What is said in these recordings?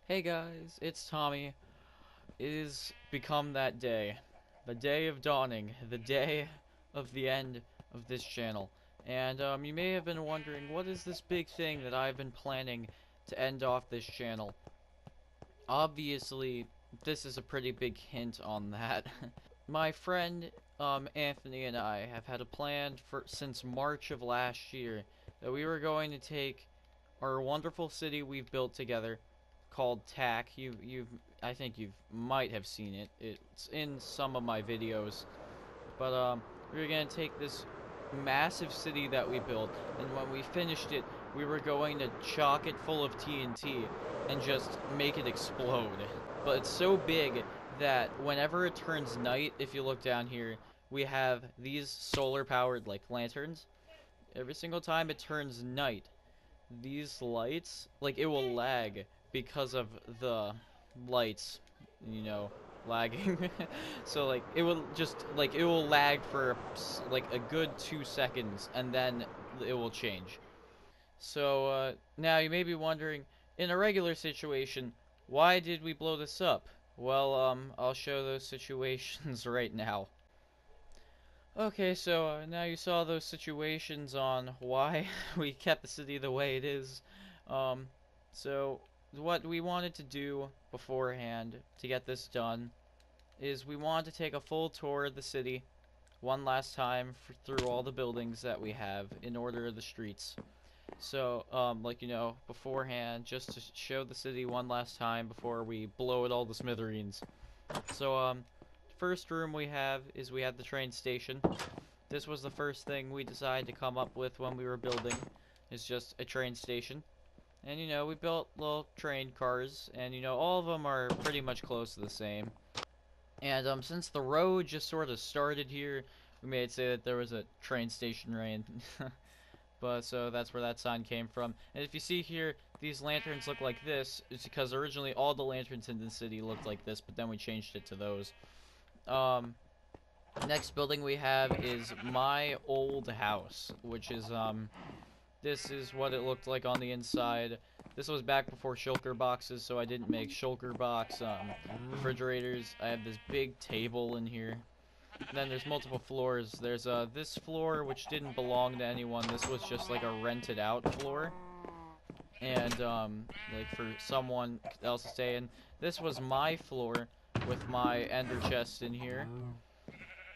Hey guys, it's Tommy. It has become that day. The day of dawning. The day of the end of this channel. And you may have been wondering, what is this big thing that I've been planning to end off this channel? Obviously, this is a pretty big hint on that. My friend, Anthony and I have had a plan since March of last year that we were going to take our wonderful city we've built together called TAC. I think you might have seen it. It's in some of my videos. But we were gonna take this massive city that we built, and when we finished it, we were going to chock it full of TNT and just make it explode. But it's so big that whenever it turns night, if you look down here, we have these solar-powered like lanterns. Every single time it turns night, these lights, like, it will lag because of the lights, you know, lagging. So, like, it will lag for, like, a good 2 seconds, and then it will change. So, now you may be wondering, in a regular situation, why did we blow this up? Well, I'll show those situations right now. Okay, so now you saw those situations on why we kept the city the way it is. Um, so what we wanted to do beforehand to get this done is we wanted to take a full tour of the city one last time through all the buildings that we have in order of the streets. So, like, beforehand, just to show the city one last time before we blow it all to smithereens. So, first room we have the train station. This was the first thing we decided to come up with when we were building, is just a train station. And we built little train cars, and all of them are pretty much close to the same. And since the road just sort of started here, we made it say that there was a train station right. But so that's where that sign came from. And if you see here, these lanterns look like this. It's because originally all the lanterns in the city looked like this, but then we changed it to those. Um, Next building we have is my old house, which is, this is what it looked like on the inside. This was back before shulker boxes, so I didn't make shulker box, refrigerators. I have this big table in here. And then there's multiple floors. There's, this floor, which didn't belong to anyone. This was just, like, a rented out floor. And, like, for someone else to stay in. This was my floor, with my ender chest in here.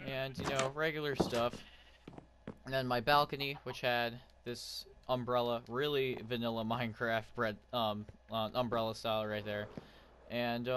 And, regular stuff. And then my balcony, which had this umbrella, really vanilla Minecraft umbrella style right there. And,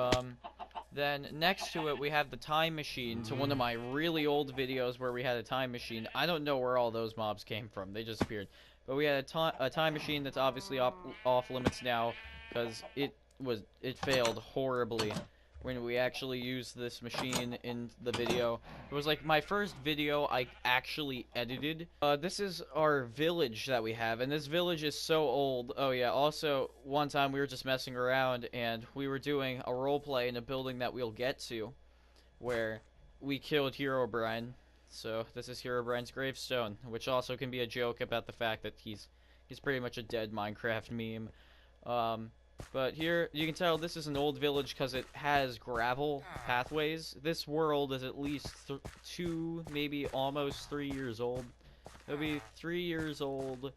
then next to it, we have the time machine to one of my really old videos where we had a time machine. I don't know where all those mobs came from. They just appeared. But we had a time machine that's obviously off limits now because it failed horribly when we actually used this machine in the video. It was like my first video I actually edited. This is our village that we have, and this village is so old. Oh yeah, also, one time we were just messing around, and we were doing a roleplay in a building that we'll get to, where we killed Herobrine. So this is Herobrine's gravestone, which also can be a joke about the fact that he's pretty much a dead Minecraft meme. But here, you can tell this is an old village because it has gravel pathways. This world is at least 2, maybe almost 3 years old. It'll be 3 years old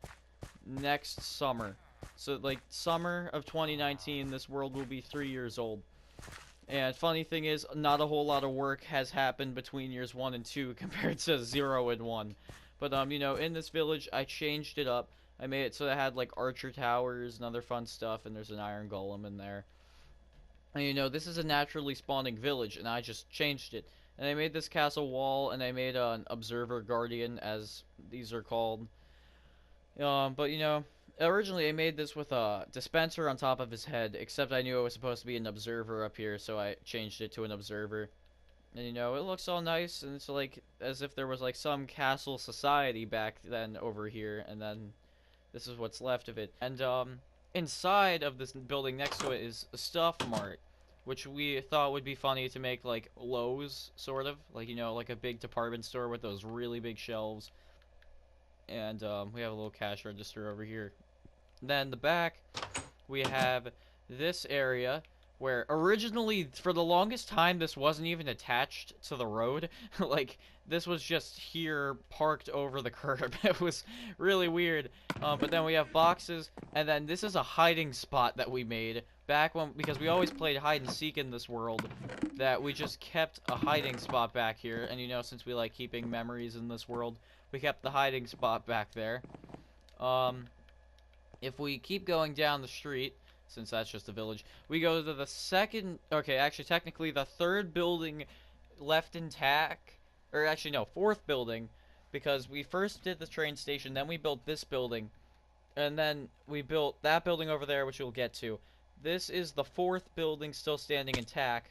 next summer. So, like, summer of 2019, this world will be 3 years old. And funny thing is, not a whole lot of work has happened between years 1 and 2 compared to 0 and 1. But, in this village, I changed it up. I made it so it had, like, archer towers and other fun stuff, and there's an iron golem in there. And, this is a naturally spawning village, and I just changed it. And I made this castle wall, and I made an observer guardian, as these are called. But, originally I made this with a dispenser on top of his head, except I knew it was supposed to be an observer up here, so I changed it to an observer. And, it looks all nice, and it's like, as if there was, like, some castle society back then over here, and then this is what's left of it. And, inside of this building next to it is a stuff mart, which we thought would be funny to make, like, Lowe's, sort of. Like, like a big department store with those really big shelves. And, we have a little cash register over here. Then the back, we have this area where originally for the longest time this wasn't even attached to the road. Like this was just here parked over the curb. It was really weird. But then we have boxes, and then this is a hiding spot that we made back when, because we always played hide and seek in this world, that we just kept a hiding spot back here. And you know, since we like keeping memories in this world, we kept the hiding spot back there. um if we keep going down the street, since that's just a village, we go to the second, okay, actually, technically the third building left intact, or actually, no, fourth building, because we first did the train station, then we built this building, and then we built that building over there, which we'll get to. This is the fourth building still standing intact,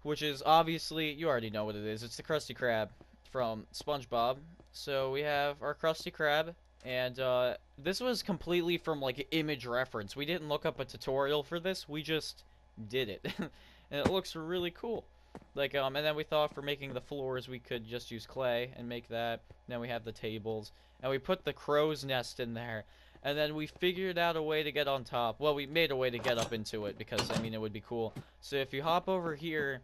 which is obviously, you already know what it is. It's the Krusty Krab from SpongeBob. So we have our Krusty Krab, and this was completely from like image reference. We didn't look up a tutorial for this. We just did it, and it looks really cool. Like and then we thought for making the floors we could just use clay and make that. Then we have the tables, and we put the crow's nest in there. And then we figured out a way to get on top. Well, we made a way to get up into it because, I mean, it would be cool. So if you hop over here,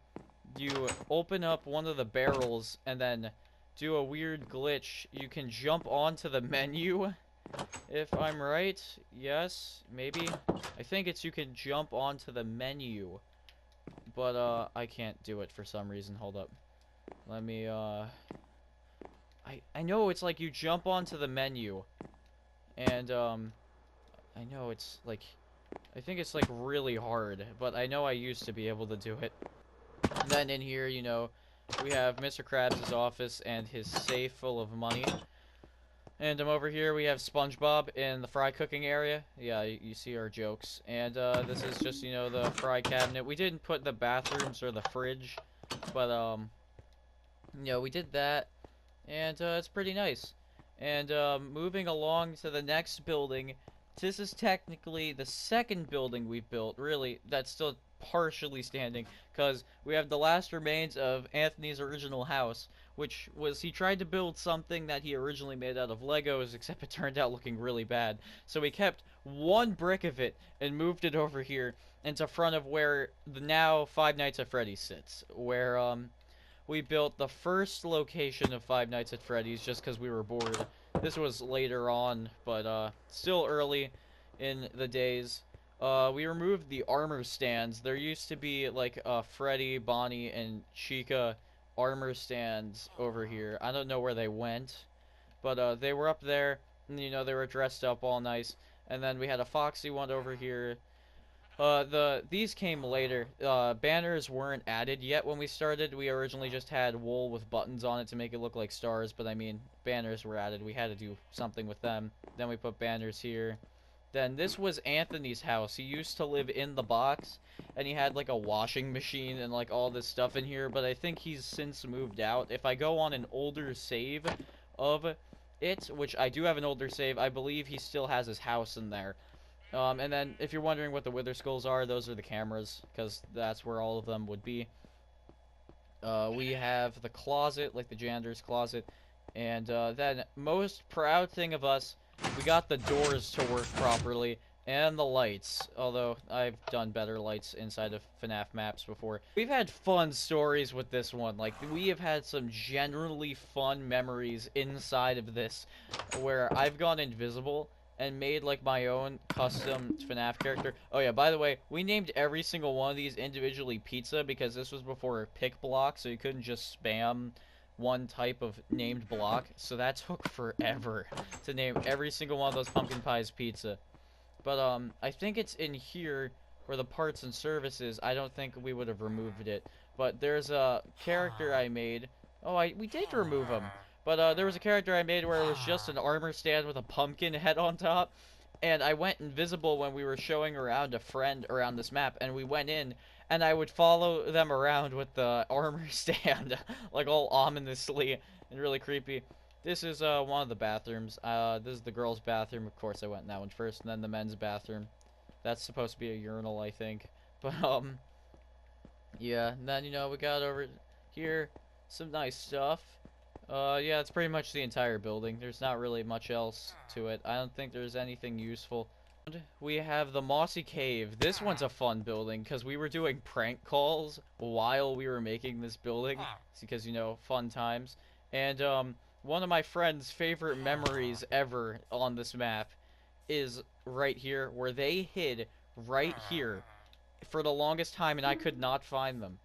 you open up one of the barrels and then do a weird glitch. You can jump onto the menu, if I'm right. Yes, maybe. I think it's you can jump onto the menu. But, I can't do it for some reason. Hold up. Let me, I know it's like you jump onto the menu. And, I know it's, like, I think it's, like, really hard. But I know I used to be able to do it. And then in here, you know, we have Mr. Krabs' office and his safe full of money. And over here we have SpongeBob in the fry cooking area. Yeah, you see our jokes. And this is just, you know, the fry cabinet. We didn't put the bathrooms or the fridge, but you know, we did that, and it's pretty nice. And moving along to the next building, this is technically the second building we've built. Really, that's still partially standing, because we have the last remains of Anthony's original house, which was, he tried to build something that he originally made out of Legos, except it turned out looking really bad. So we kept one brick of it and moved it over here into front of where the now Five Nights at Freddy's sits, where we built the first location of Five Nights at Freddy's just because we were bored. This was later on, but still early in the days. We removed the armor stands. There used to be like Freddy, Bonnie, and Chica armor stands over here. I don't know where they went, but they were up there, and you know, they were dressed up all nice. And then we had a Foxy one over here. These came later. Banners weren't added yet when we started. We originally just had wool with buttons on it to make it look like stars, but I mean, banners were added. We had to do something with them. Then we put banners here. Then this was Anthony's house. He used to live in the box, and he had like a washing machine and like all this stuff in here, but I think he's since moved out. If I go on an older save of it, which I do have an older save, I believe he still has his house in there. And then, if you're wondering what the Wither Skulls are, those are the cameras, because that's where all of them would be. We have the closet, like the janitor's closet, and then, most proud thing of us, we got the doors to work properly, and the lights, although I've done better lights inside of FNAF maps before. We've had fun stories with this one. Like, we have had some generally fun memories inside of this, where I've gone invisible and made like my own custom FNAF character. Oh yeah, by the way, we named every single one of these individually Pizza because this was before pick block, so you couldn't just spam one type of named block. So that took forever to name every single one of those pumpkin pies Pizza. But I think it's in here for the parts and services. I don't think we would have removed it. But there's a character I made. Oh, we did remove him. But there was a character I made where it was just an armor stand with a pumpkin head on top. And I went invisible when we were showing around a friend around this map. And we went in, and I would follow them around with the armor stand. Like all ominously and really creepy. This is one of the bathrooms. This is the girls' bathroom. Of course, I went in that one first, and then the men's bathroom. That's supposed to be a urinal, I think. But, yeah. And then, you know, we got over here some nice stuff. Yeah, it's pretty much the entire building. There's not really much else to it. I don't think there's anything useful We have the Mossy Cave. This one's a fun building because we were doing prank calls while we were making this building. It's because, you know, fun times. And one of my friend's favorite memories ever on this map is right here, where they hid right here for the longest time and I could not find them.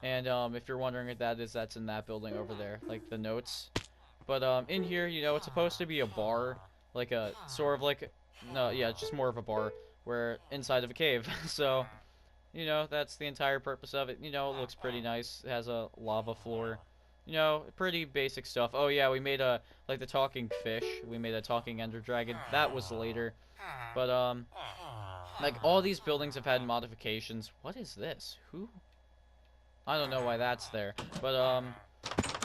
And if you're wondering what that is, that's in that building over there, like the notes. But in here, you know, it's supposed to be a bar, like a sort of like, no, yeah, just more of a bar where inside of a cave. So, you know, that's the entire purpose of it. You know, it looks pretty nice. It has a lava floor. You know, pretty basic stuff. Oh yeah, we made a like the talking fish. We made a talking ender dragon. That was later. But like all these buildings have had modifications. What is this? Who? I don't know why that's there. But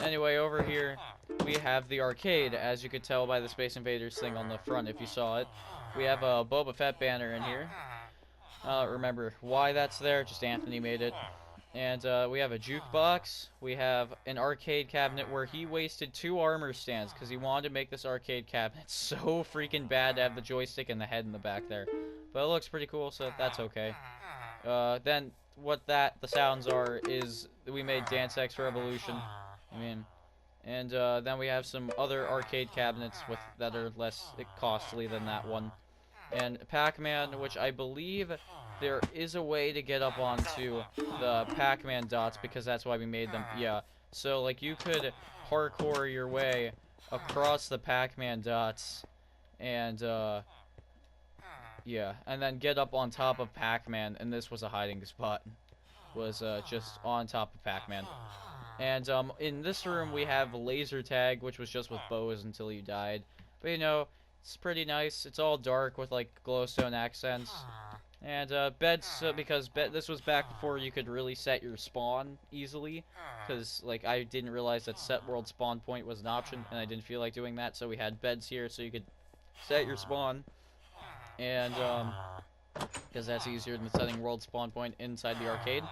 anyway, over here we have the arcade, as you could tell by the Space Invaders thing on the front if you saw it. We have a Boba Fett banner in here. I don't remember why that's there, just Anthony made it. And we have a jukebox. We have an arcade cabinet where he wasted 2 armor stands because he wanted to make this arcade cabinet so freaking bad to have the joystick and the head in the back there. But it looks pretty cool, so that's okay. Then what the sounds are is we made Dance X Revolution. I mean, and then we have some other arcade cabinets that are less costly than that one. And Pac-Man, which I believe there is a way to get up onto the Pac-Man dots because that's why we made them. Yeah, so like you could parkour your way across the Pac-Man dots and yeah, and then get up on top of Pac-Man, and this was a hiding spot. Was just on top of Pac-Man. And in this room we have laser tag, which was just with bows until you died. But you know, it's pretty nice. It's all dark with like glowstone accents. And beds, because this was back before you could really set your spawn easily. Because like I didn't realize that set world spawn point was an option, and I didn't feel like doing that, so we had beds here so you could set your spawn. And because that's easier than setting world spawn point inside the arcade.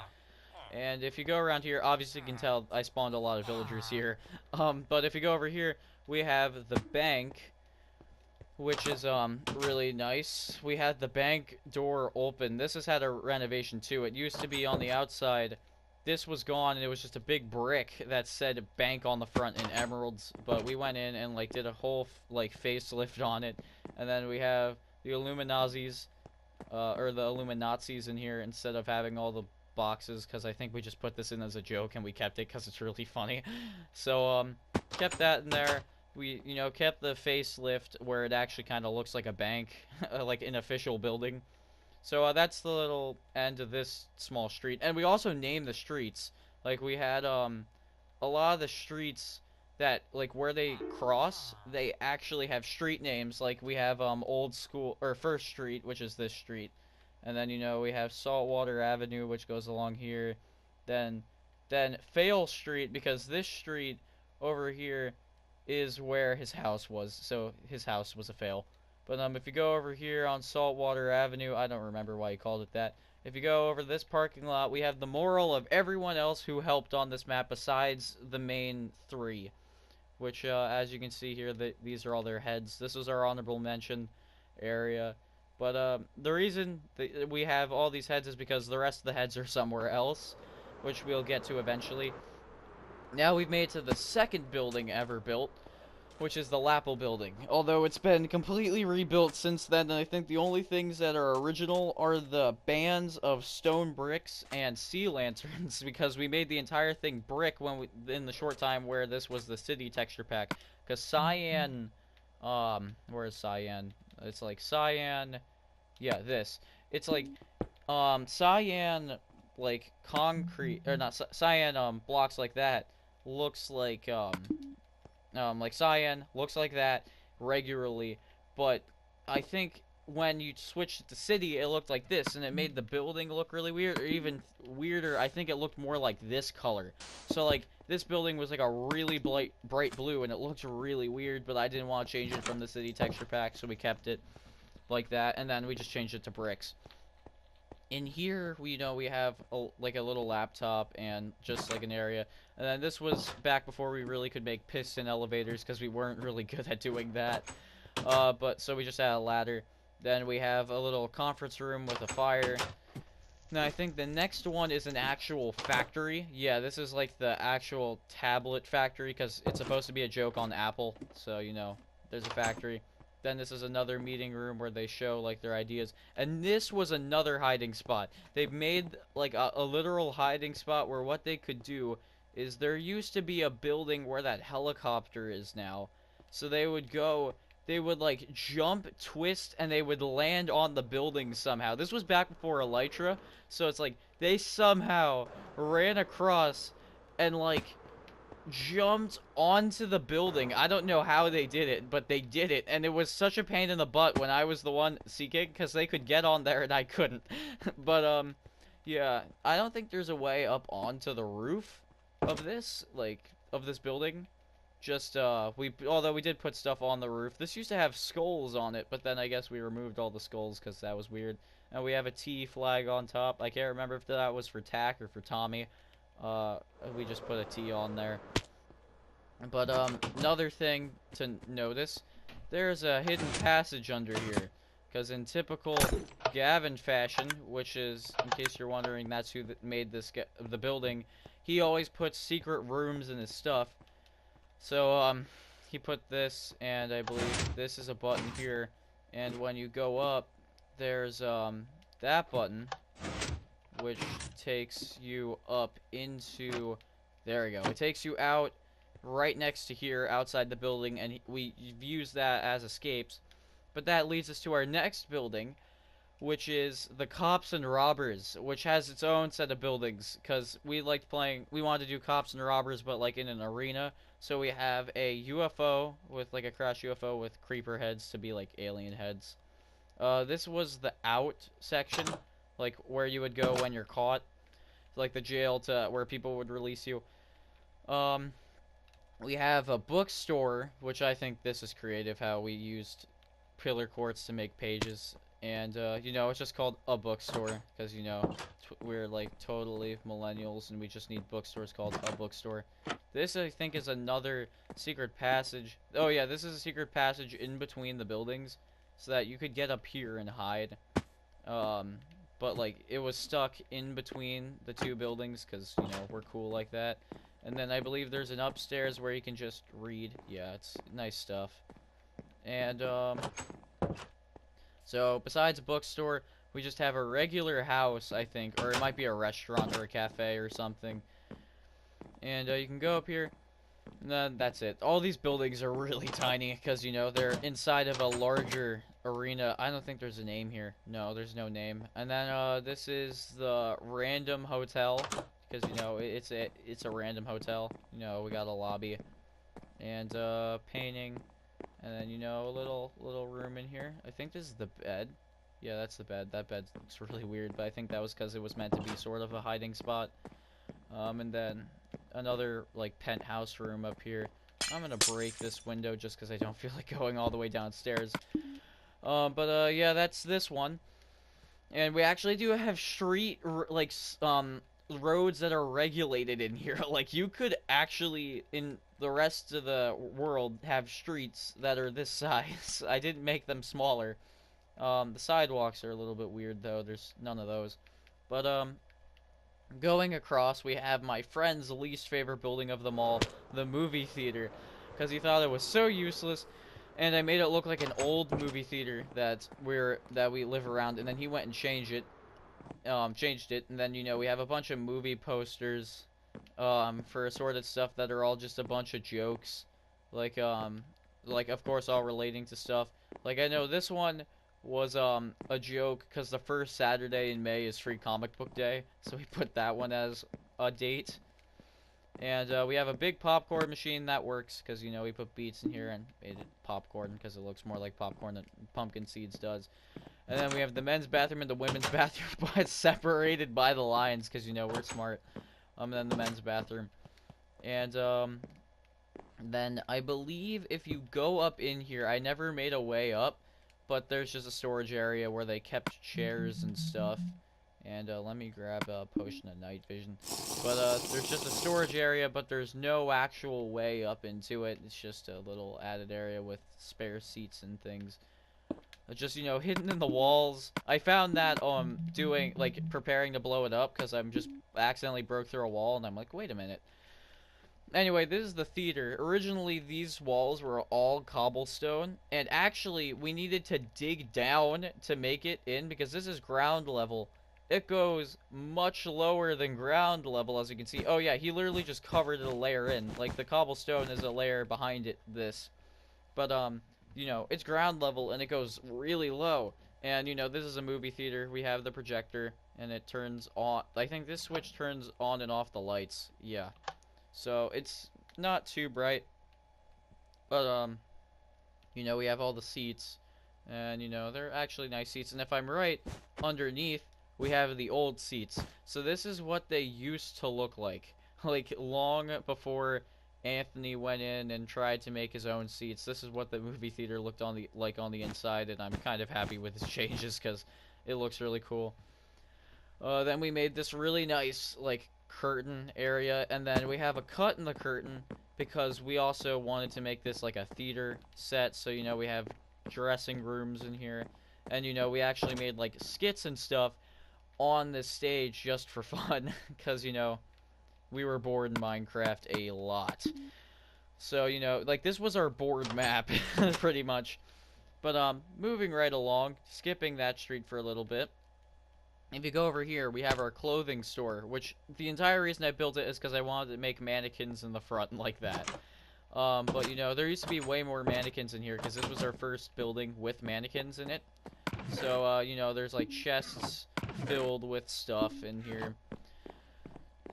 And if you go around here, obviously you can tell I spawned a lot of villagers here. But if you go over here, we have the bank, which is really nice. We had the bank door open. This has had a renovation too. It used to be on the outside. This was gone, and it was just a big brick that said bank on the front in emeralds. But we went in and like did a whole like facelift on it. And then we have the Illuminazis, or the Illuminazis in here instead of having all the boxes, because I think we just put this in as a joke and we kept it because it's really funny. So kept that in there. We, you know, kept the facelift where it actually kind of looks like a bank, like an official building. So that's the little end of this small street. And we also named the streets. Like we had a lot of the streets that like where they cross, they actually have street names. Like we have Old School or First Street, which is this street. And then, you know, we have Saltwater Avenue, which goes along here. Then Fail Street, because this street over here is where his house was. So his house was a fail. But if you go over here on Saltwater Avenue, I don't remember why he called it that. If you go over this parking lot, we have the moral of everyone else who helped on this map besides the main 3. Which, as you can see here, these are all their heads. This was our honorable mention area. But the reason we have all these heads is because the rest of the heads are somewhere else, which we'll get to eventually. Now we've made it to the second building ever built, which is the Lapel building. Although it's been completely rebuilt since then, and I think the only things that are original are the bands of stone bricks and sea lanterns, because we made the entire thing brick in the short time where this was the city texture pack. Because cyan, where is cyan? It's like cyan, yeah, this. It's like, cyan, like, concrete, or not, cyan, blocks like that looks like cyan looks like that regularly, but I think when you switched to city, it looked like this, and it made the building look really weird, or even weirder, I think it looked more like this color. So, like, this building was like a really bright blue, and it looked really weird, but I didn't want to change it from the city texture pack, so we kept it like that, and then we just changed it to bricks. In here, we have like a little laptop and just like an area. And then this was back before we really could make piston elevators because we weren't really good at doing that. But so we just had a ladder. Then we have a little conference room with a fire. Now, I think the next one is an actual factory. Yeah, this is like the actual tablet factory, because it's supposed to be a joke on Apple. So, you know, there's a factory. Then this is another meeting room where they show, like, their ideas. And this was another hiding spot. They've made, like, a literal hiding spot where what they could do is there used to be a building where that helicopter is now. So they would like jump, twist, and they would land on the building somehow. This was back before Elytra, so it's like they somehow ran across and like jumped onto the building. I don't know how they did it, but they did it, and it was such a pain in the butt when I was the one seeking, because they could get on there and I couldn't. But yeah, I don't think there's a way up onto the roof of this, like, of this building. Just, although we did put stuff on the roof. This used to have skulls on it, but then I guess we removed all the skulls because that was weird. And we have a T flag on top. I can't remember if that was for Tack or for Tommy. We just put a T on there. But, another thing to notice, there's a hidden passage under here. Because in typical Gavin fashion, which is, in case you're wondering, that's who made this the building, he always puts secret rooms in his stuff. So, he put this, and I believe this is a button here, and when you go up, there's, that button, which takes you up into, there we go, it takes you out right next to here, outside the building, and we've used that as escapes, but that leads us to our next building, which is the Cops and Robbers, which has its own set of buildings, because we wanted to do Cops and Robbers, but like in an arena. So we have a UFO with like a crash UFO with creeper heads to be like alien heads. This was the out section, like where you would go when you're caught, like the jail to where people would release you. We have a bookstore, which I think this is creative, how we used pillar quartz to make pages. And, you know, it's just called a bookstore, because, you know, we're, like, totally millennials, and we just need bookstores called a bookstore. This, I think, is another secret passage. Oh, yeah, this is a secret passage in between the buildings, so that you could get up here and hide. But, like, it was stuck in between the two buildings, because, you know, we're cool like that. And then I believe there's an upstairs where you can just read. Yeah, it's nice stuff. And, so, besides a bookstore, we just have a regular house, I think. Or it might be a restaurant or a cafe or something. And, you can go up here. And that's it. All these buildings are really tiny because, you know, they're inside of a larger arena. I don't think there's a name here. No, there's no name. And then, this is the random hotel. Because, you know, it's a random hotel. You know, we got a lobby. And, painting. And then, you know, a little room in here. I think this is the bed. Yeah, that's the bed. That bed looks really weird, but I think that was because it was meant to be sort of a hiding spot. And then another, like, penthouse room up here. I'm gonna break this window just because I don't feel like going all the way downstairs. Yeah, that's this one. And we actually do have roads that are regulated in here. Like, you could actually, in the rest of the world, have streets that are this size. I didn't make them smaller. The sidewalks are a little bit weird, though. There's none of those. But, going across, we have my friend's least favorite building of them all, the movie theater. Because he thought it was so useless. And I made it look like an old movie theater that we live around, and then he went and changed it, and then, you know, we have a bunch of movie posters, for assorted stuff that are all just a bunch of jokes, like, of course, all relating to stuff. Like, I know this one was, a joke, because the first Saturday in May is Free Comic Book Day, so we put that one as a date. And, we have a big popcorn machine that works, because, you know, we put beets in here and made it popcorn, because it looks more like popcorn than pumpkin seeds does. And then we have the men's bathroom and the women's bathroom, but it's separated by the lines, because, you know, we're smart. And then the men's bathroom. And, then I believe if you go up in here, I never made a way up, but there's just a storage area where they kept chairs and stuff. And, let me grab a potion of night vision. But, there's just a storage area, but there's no actual way up into it. It's just a little added area with spare seats and things. just, you know, hidden in the walls. I found that doing like preparing to blow it up because I'm just accidentally broke through a wall and I'm like, wait a minute. Anyway, this is the theater. Originally, these walls were all cobblestone, and actually, we needed to dig down to make it in because this is ground level. It goes much lower than ground level, as you can see. Oh yeah, he literally just covered a layer in. Like, the cobblestone is a layer behind it, this. But, you know, it's ground level, and it goes really low. And, you know, this is a movie theater. We have the projector, and it turns on. I think this switch turns on and off the lights. Yeah. So it's not too bright, but you know, we have all the seats, and you know, they're actually nice seats. And if I'm right, underneath we have the old seats. So this is what they used to look like, like long before Anthony went in and tried to make his own seats. This is what the movie theater looked on the on the inside, and I'm kind of happy with his changes because it looks really cool. Then we made this really nice, like, curtain area, and then we have a cut in the curtain because we also wanted to make this like a theater set, so, you know, we have dressing rooms in here, and, you know, we actually made, like, skits and stuff on this stage just for fun, because, you know, we were bored in Minecraft a lot. So, you know, like, this was our board map, pretty much. But, moving right along, skipping that street for a little bit. If you go over here, we have our clothing store, which the entire reason I built it is because I wanted to make mannequins in the front like that. But, you know, there used to be way more mannequins in here because this was our first building with mannequins in it. So, you know, there's, like, chests filled with stuff in here.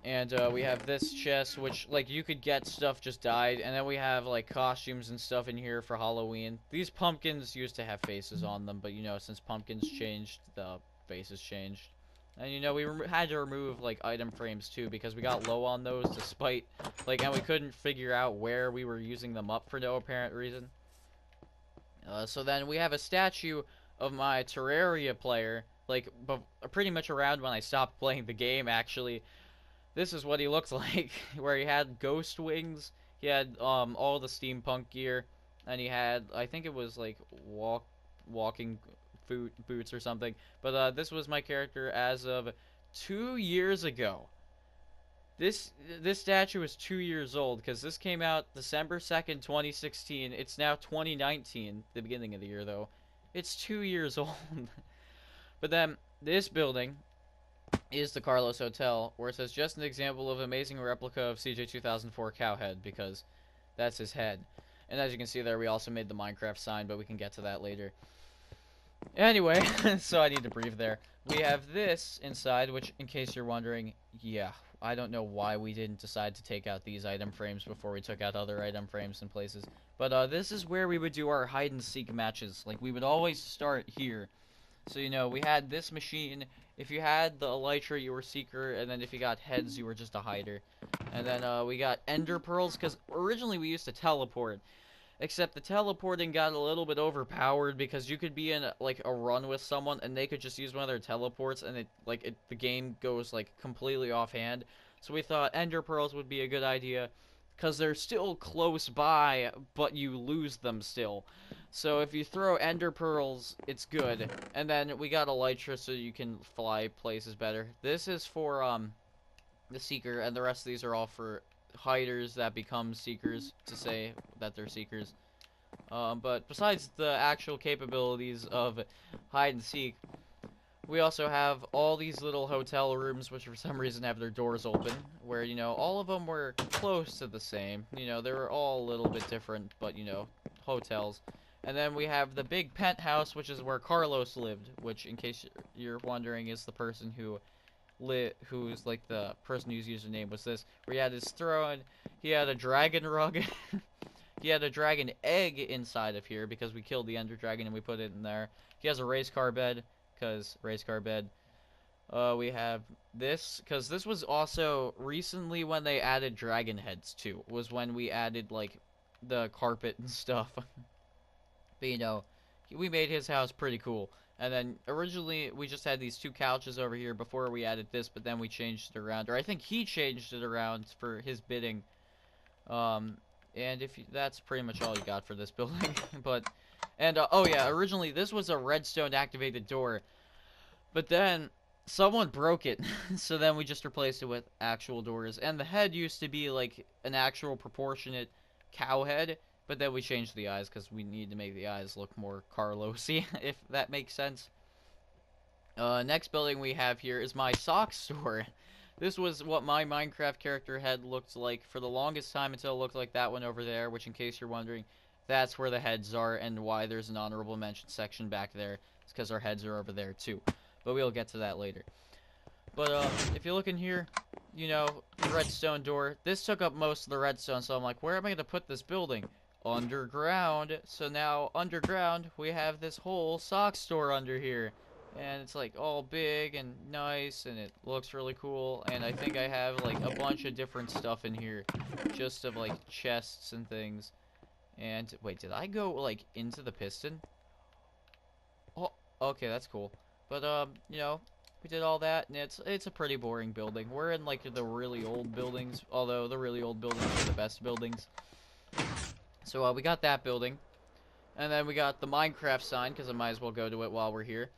And, we have this chest, which, like, you could get stuff just died. And then we have, like, costumes and stuff in here for Halloween. These pumpkins used to have faces on them, but, you know, since pumpkins changed, the faces changed. And, you know, we had to remove, like, item frames, too, because we got low on those, despite, like, and we couldn't figure out where we were using them up for no apparent reason. So then we have a statue of my Terraria player, like, pretty much around when I stopped playing the game, actually. This is what he looks like, where he had ghost wings, he had, all the steampunk gear, and he had, I think it was, like, walking boots or something. But this was my character as of 2 years ago. This statue is 2 years old because this came out December 2nd, 2016. It's now 2019, the beginning of the year though. It's 2 years old. But then this building is the Carlos Hotel, where it says just an example of amazing replica of CJ 2004 Cowhead, because that's his head. And as you can see there, we also made the Minecraft sign, but we can get to that later. Anyway, so I need to breathe there. We have this inside, which, in case you're wondering, yeah, I don't know why we didn't decide to take out these item frames before we took out other item frames in places. But, this is where we would do our hide-and-seek matches. Like, we would always start here. So, you know, we had this machine. If you had the Elytra, you were Seeker, and then if you got heads, you were just a hider. And then, we got Ender Pearls, because originally we used to teleport. Except the teleporting got a little bit overpowered because you could be in, like, a run with someone and they could just use one of their teleports and the game goes, like, completely offhand. So we thought Ender Pearls would be a good idea because they're still close by, but you lose them still. So if you throw Ender Pearls, it's good. And then we got Elytra so you can fly places better. This is for, the Seeker, and the rest of these are all for hiders that become Seekers to say that they're Seekers. But besides the actual capabilities of hide and seek, we also have all these little hotel rooms which for some reason have their doors open, where, you know, all of them were close to the same. You know, they were all a little bit different, but, you know, hotels. And then we have the big penthouse, which is where Carlos lived, which, in case you're wondering, is the person who's like the person whose username was this, where he had his throne, he had a dragon rug, he had a dragon egg inside of here because we killed the ender dragon and we put it in there. He has a race car bed, because race car bed. We have this, because this was also recently when they added dragon heads too, was when we added, like, the carpet and stuff. But, you know, we made his house pretty cool. And then originally we just had these two couches over here before we added this, but then we changed it around, or I think he changed it around for his bidding. And that's pretty much all you got for this building. But And, oh yeah, originally this was a redstone activated door, but then someone broke it, so then we just replaced it with actual doors. And the head used to be like an actual proportionate cow head, but then we changed the eyes because we need to make the eyes look more Carlos-y, if that makes sense. Next building we have here is my sock store. This was what my Minecraft character head looked like for the longest time until it looked like that one over there, which in case you're wondering, that's where the heads are and why there's an honorable mention section back there. It's because our heads are over there too. But we'll get to that later. But if you look in here, you know, redstone door. This took up most of the redstone, so I'm like, where am I going to put this building? Underground. So now, underground, we have this whole sock store under here. And it's like all big and nice, and it looks really cool. And I think I have like a bunch of different stuff in here, just of like chests and things. And wait, did I go like into the piston? Oh, okay, that's cool. But you know, we did all that, and it's a pretty boring building. We're in like the really old buildings, although the really old buildings are the best buildings. So we got that building, and then we got the Minecraft sign because I might as well go to it while we're here.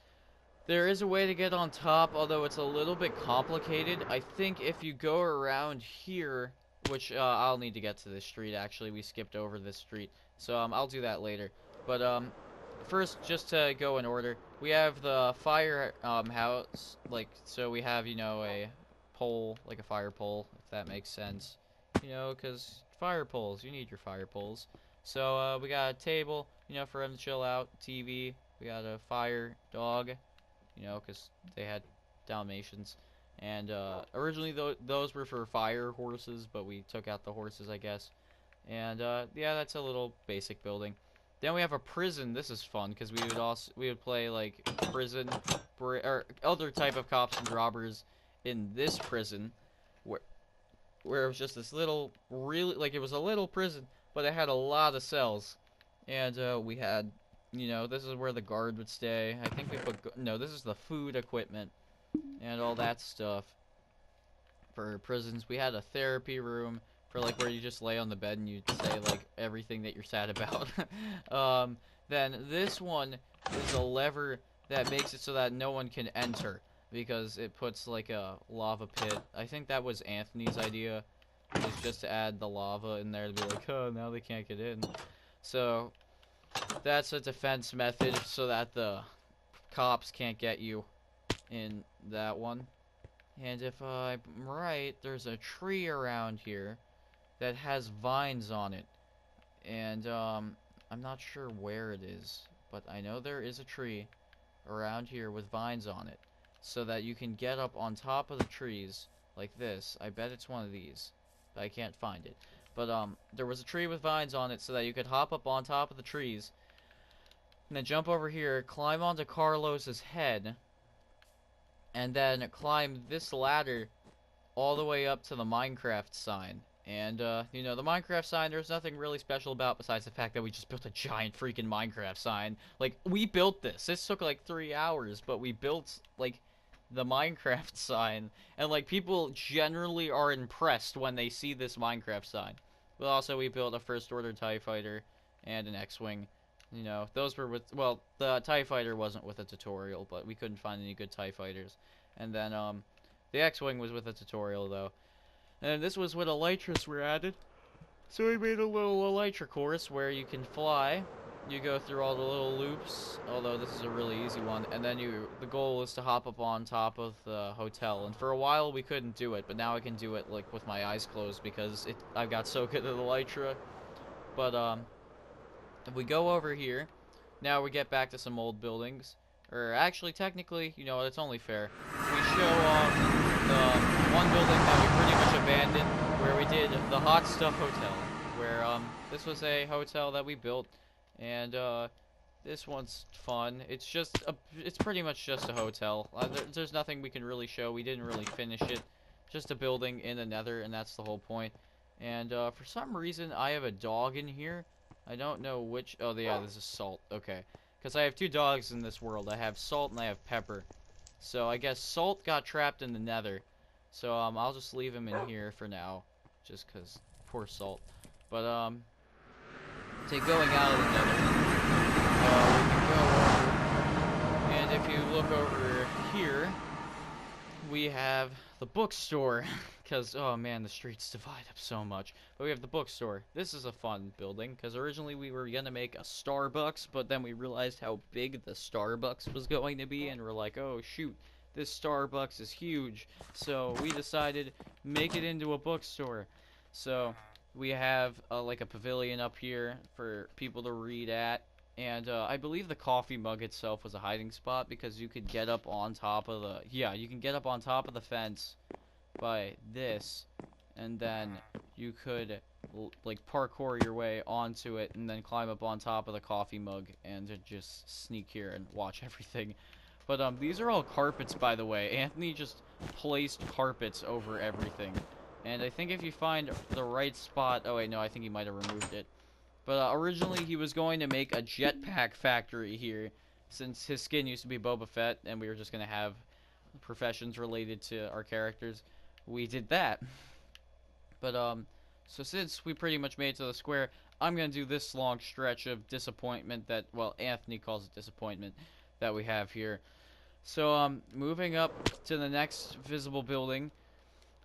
There is a way to get on top, although it's a little bit complicated. I think if you go around here, which I'll need to get to this street. Actually, we skipped over this street, so I'll do that later. But first, just to go in order, we have the fire house, like, so we have, you know, a pole, like a fire pole, if that makes sense. You know, because fire poles, you need your fire poles. So we got a table, you know, for them to chill out, TV, we got a fire dog, you know, because they had Dalmatians. And originally those were for fire horses, but we took out the horses, I guess. And yeah, that's a little basic building. Then we have a prison. This is fun because we would play like prison or other type of cops and robbers in this prison, where it was just this little, really, like, it was a little prison, but it had a lot of cells. And we had, you know, this is where the guard would stay. I think we put, no, this is the food equipment and all that stuff for prisons. We had a therapy room for, like, where you just lay on the bed and you say, like, everything that you're sad about. Then this one is a lever that makes it so that no one can enter because it puts, like, a lava pit. I think that was Anthony's idea, is just to add the lava in there to be like, oh, now they can't get in. So that's a defense method so that the cops can't get you in that one. And if I'm right, there's a tree around here that has vines on it. And I'm not sure where it is, but I know there is a tree around here with vines on it, so that you can get up on top of the trees like this. I bet it's one of these, but I can't find it. But there was a tree with vines on it so that you could hop up on top of the trees and then jump over here, climb onto Carlos's head, and then climb this ladder all the way up to the Minecraft sign. And, you know, the Minecraft sign, there's nothing really special about besides the fact that we just built a giant freaking Minecraft sign. Like, we built this. This took, like, 3 hours, but we built, like, the Minecraft sign. And, like, people generally are impressed when they see this Minecraft sign. But also, we built a First Order TIE Fighter and an X-Wing. You know, those were with, well, the TIE Fighter wasn't with a tutorial, but we couldn't find any good TIE Fighters. And then, the X-Wing was with a tutorial, though. And this was when elytras were added. So we made a little elytra course where you can fly. You go through all the little loops, although this is a really easy one. And then the goal is to hop up on top of the hotel. And for a while we couldn't do it, but now I can do it, like, with my eyes closed because I've got so good at elytra. But, if we go over here, now we get back to some old buildings. Or actually, technically, you know, it's only fair. We show the one building that we pretty much abandoned, where we did the Hot Stuff Hotel, where this was a hotel that we built, and this one's fun. It's pretty much just a hotel. There's nothing we can really show. We didn't really finish it. Just a building in the Nether, and that's the whole point. And for some reason, I have a dog in here. I don't know which. Oh, yeah, this is Salt. Okay. Because I have 2 dogs in this world. I have Salt and I have Pepper. So I guess Salt got trapped in the Nether. So I'll just leave him in here for now. Just because poor Salt. But to going out of the Nether. We can go over, and if you look over here, we have the bookstore. Because, oh man, the streets divide up so much. But we have the bookstore. This is a fun building, because originally we were going to make a Starbucks, but then we realized how big the Starbucks was going to be, and we're like, oh shoot, this Starbucks is huge. So we decided, make it into a bookstore. So we have like a pavilion up here for people to read at. And I believe the coffee mug itself was a hiding spot because you could get up on top of the, yeah, you can get up on top of the fence by this, and then you could like parkour your way onto it and then climb up on top of the coffee mug and just sneak here and watch everything. But these are all carpets, by the way. Anthony just placed carpets over everything. And I think if you find the right spot, oh wait, no, I think he might have removed it. But originally he was going to make a jetpack factory here, since his skin used to be Boba Fett, and we were just going to have professions related to our characters. We did that. But so since we pretty much made it to the square, I'm going to do this long stretch of disappointment that, well, Anthony calls it disappointment, that we have here. So moving up to the next visible building,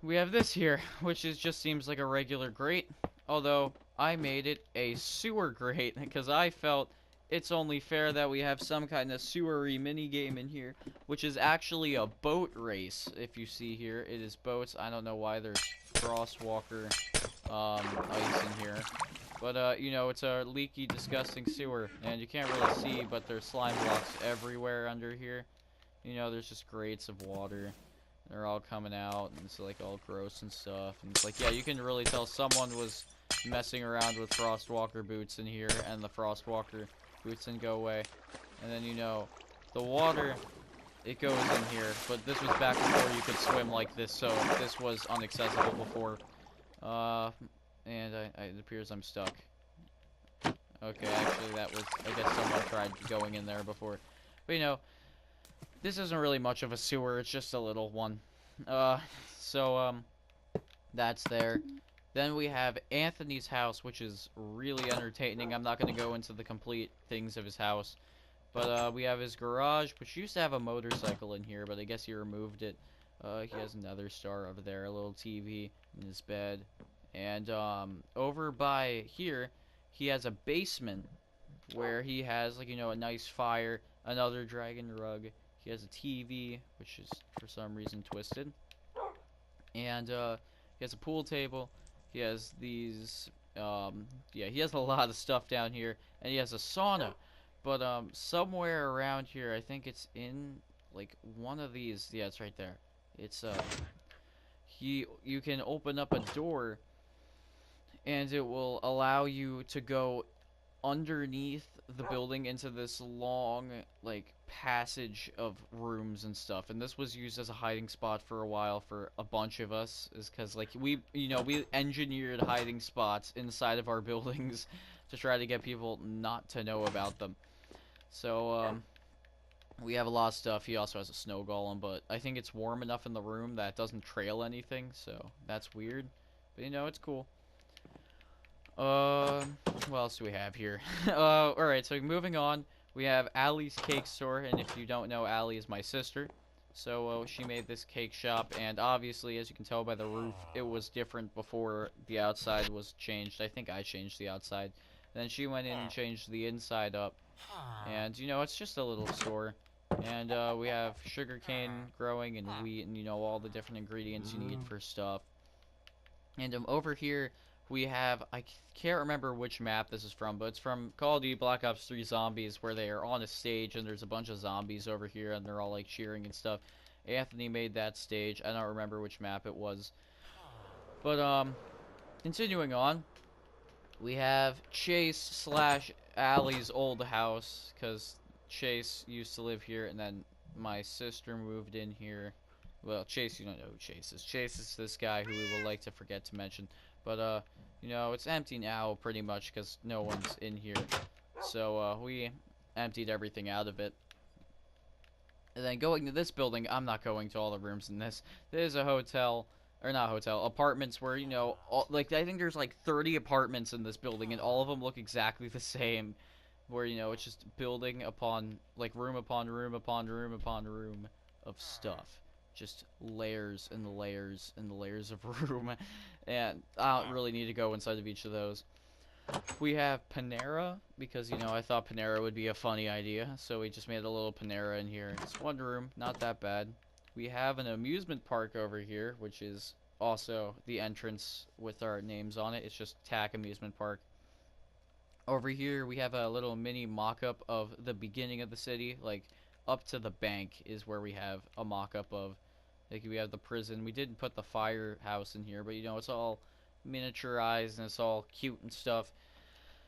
we have this here, which is just seems like a regular grate, although I made it a sewer grate because I felt it's only fair that we have some kind of sewery minigame in here, which is actually a boat race. If you see here, it is boats. I don't know why there's crosswalker ice in here, but you know, it's a leaky, disgusting sewer, and you can't really see, but there's slime blocks everywhere under here. You know, there's just grates of water. They're all coming out, and it's like all gross and stuff. And it's like, yeah, you can really tell someone was messing around with Frostwalker boots in here, and the Frostwalker boots didn't go away. And then, you know, the water, it goes in here, but this was back before you could swim like this, so this was unaccessible before. And it appears I'm stuck. Okay, actually, that was, I guess someone tried going in there before. But, you know, this isn't really much of a sewer, it's just a little one. So that's there. Then we have Anthony's house, which is really entertaining. I'm not going to go into the complete things of his house. But we have his garage, which used to have a motorcycle in here, but I guess he removed it. He has another star over there, a little TV in his bed. And over by here, he has a basement where he has, like, you know, a nice fire, another dragon rug. He has a TV, which is for some reason twisted. And he has a pool table. He has these, yeah, he has a lot of stuff down here. And he has a sauna. But somewhere around here, I think it's in, like, one of these. Yeah, it's right there. It's, you can open up a door, and it will allow you to go underneath the building into this long, like, passage of rooms and stuff. And this was used as a hiding spot for a while for a bunch of us, is because, like, we engineered hiding spots inside of our buildings to try to get people not to know about them. So we have a lot of stuff. He also has a snow golem, but I think it's warm enough in the room that it doesn't trail anything, so that's weird. But, you know, it's cool. What else do we have here? Alright, so moving on, we have Allie's Cake Store, and if you don't know, Allie is my sister. So, she made this cake shop, and obviously, as you can tell by the roof, it was different before the outside was changed. I think I changed the outside. Then she went in and changed the inside up. And, you know, it's just a little store. And, we have sugarcane growing and wheat and, you know, all the different ingredients you need for stuff. And, over here, we have, I can't remember which map this is from, but it's from Call of Duty Black Ops 3 Zombies, where they are on a stage and there's a bunch of zombies over here and they're all, like, cheering and stuff. Anthony made that stage. I don't remember which map it was. But, continuing on, we have Chase slash Allie's old house, because Chase used to live here, and then my sister moved in here. Well, Chase, you don't know who Chase is. Chase is this guy who we will like to forget to mention. But, you know, it's empty now, pretty much, because no one's in here. So, we emptied everything out of it. And then going to this building, I'm not going to all the rooms in this. There's a hotel, or not hotel, apartments where, you know, like, I think there's like 30 apartments in this building, and all of them look exactly the same. where, you know, it's just building upon, like, room upon room upon room upon room of stuff. Just layers and layers and layers of room. And I don't really need to go inside of each of those. We have Panera, because, you know, I thought Panera would be a funny idea. So we just made a little Panera in here. It's one room, not that bad. We have an amusement park over here, which is also the entrance with our names on it. It's just TAC Amusement Park. Over here, we have a little mini mock-up of the beginning of the city. Like, up to the bank is where we have a mock-up of. Like, we have the prison. We didn't put the firehouse in here, but, you know, it's all miniaturized and it's all cute and stuff.